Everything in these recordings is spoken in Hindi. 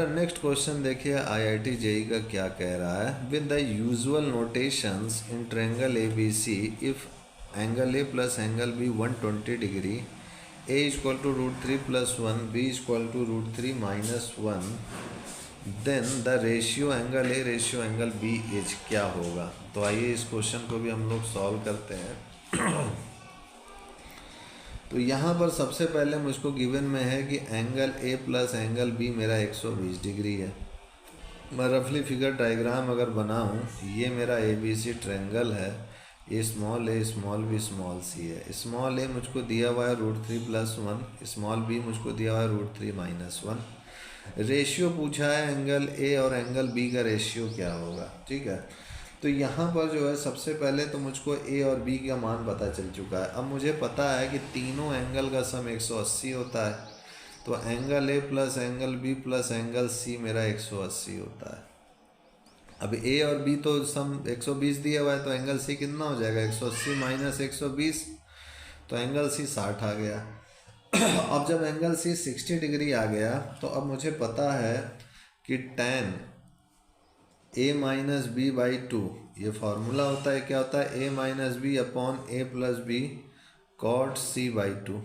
हमारा नेक्स्ट क्वेश्चन देखिए IIT JEE का क्या कह रहा है। With the usual notations in triangle ABC, if angle A plus angle B 120 degree, A equal to √3 + 1, B equal to √3 - 1, then the ratio angle A ratio angle B is क्या होगा। तो आइए इस क्वेश्चन को भी हम लोग सॉल्व करते हैं। तो यहाँ पर सबसे पहले मुझको गिवन में है कि angle A plus angle B मेरा 120 डिग्री है। मैं रफली फिगर डायग्राम अगर बनाऊँ, ये मेरा ABC ट्रायंगल है, ये small a small b small c है। स्मॉल a मुझको दिया हुआ है √3 + 1, स्मॉल b मुझको दिया हुआ है √3 - 1। रेशियो पूछा है एंगल A और एंगल B का रेशियो क्या होगा, ठीक है। तो यहाँ पर जो है सबसे पहले तो मुझको A और B का मान पता चल चुका है। अब मुझे पता है कि तीनों एंगल का सम 180 होता है, तो angle A plus angle B plus angle C मेरा 180 होता है। अब A और B तो सम 120 दिया हुआ है, तो एंगल C कितना हो जाएगा, 180 - 120, तो एंगल C 60 आ गया। अब जब एंगल C 60 डिग्री आ गया, तो अब मुझे पता है कि tan A - B/2, ये फार्मूला होता है, क्या होता है, A - B upon A + B cot C/2,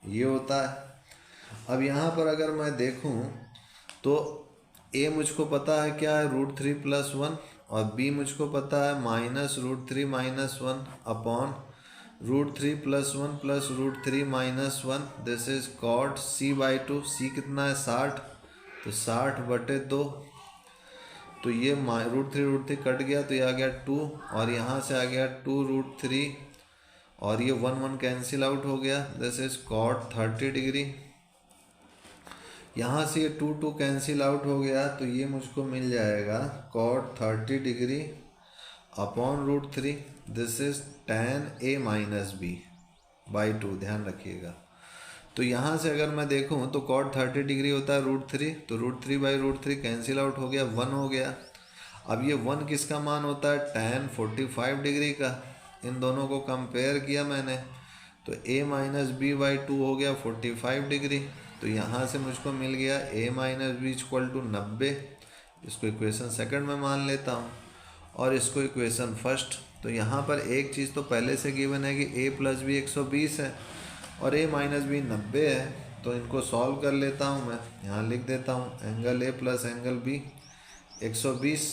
ये होता है। अब यहाँ पर अगर मैं देखूँ तो A मुझको पता है क्या है, √3 + 1, और B मुझको पता है -√3 - 1 upon √3 + 1 + √3 - 1, this is cot C/2। C कितना है, 60, तो 60/2, तो ये √3 कट गया, तो ये आ गया 2, और यहाँ से आ गया 2√3, और ये 1 1 कैंसिल आउट हो गया, दिस इज cot 30 डिग्री। यहाँ से ये 2 2 कैंसिल आउट हो गया, तो ये मुझको मिल जाएगा cot 30 degree upon √3, this is tan A - B/2, ध्यान रखिएगा। तो यहाँ से अगर मैं देखूँ तो cot 30 डिग्री होता है √3, तो √3/√3 कैंसिल आउट हो गया, 1 हो गया। अब ये 1 किसका मान होता है, tan 45 डिग्री का। इन दोनों को कंपेयर किया मैंने, तो A - B/2 हो गया 45 डिग्री। तो यहाँ से मुझको मिल गया A - B = 90। इसको इक्वेशन सेकंड में मान लेता हूँ, और इसको इक्वेशन फर्स्ट। तो यहाँ पर एक चीज़ तो पहले से गिवन है कि A + B 120 है और A - B 90 है, तो इनको सॉल्व कर लेता हूँ मैं। यहाँ लिख देता हूँ angle A plus angle B 120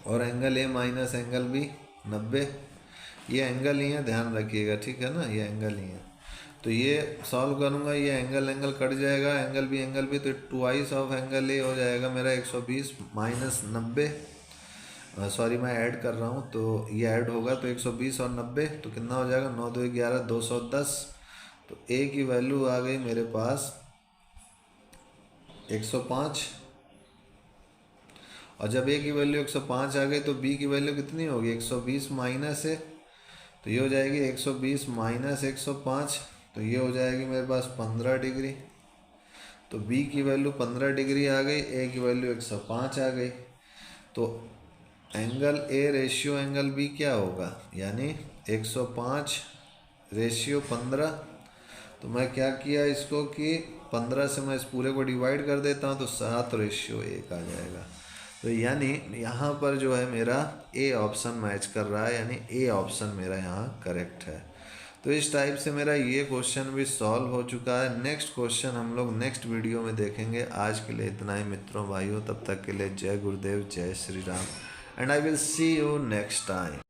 और angle A minus angle B 90। ये एंगल ही है, ध्यान रखिएगा, ठीक है ना, ये एंगल ही है। तो ये सॉल्व करूँगा, ये एंगल कट जाएगा, एंगल B, तो ट्वाइस ऑफ एंगल A हो जाएगा मेरा 120 - 90। सॉरी, मैं ऐड कर रहा हूँ, तो ये ऐड होगा, तो 120 और 90, तो कितना हो जाएगा, 9 2 11 210। तो A की वैल्यू आ गई मेरे पास 105, और जब A की वैल्यू 105 आ गई तो B की वैल्यू कितनी होगी, 120 माइनस है, तो ये हो जाएगी 120 माइनस 105, तो ये हो जाएगी मेरे पास 15 डिग्री। तो B की वैल्यू 15 डिग्री आ गई, A की वैल्यू 105 आ गई। तो angle A ratio angle B क्या होगा, यानी 105 रेशियो 15। तो मैं क्या किया इसको कि 15 से मैं इस पूरे को डिवाइड कर देता हूँ, तो 7 रेशियो 1 आ जाएगा। तो यानी यहाँ पर जो है मेरा A ऑप्शन मैच कर रहा है, यानी A ऑप्शन मेरा यहाँ करेक्ट है। तो इस टाइप से मेरा ये क्वेश्चन भी सॉल्व हो चुका है। नेक्स्ट क्वेश्चन हम लोग नेक्स्ट वीडियो में देखेंगे। आज के लिए इतना ही मित्रों भाइयों, तब तक के लिए जय गुरुदेव, जय Shri Ram, and I will see you next time.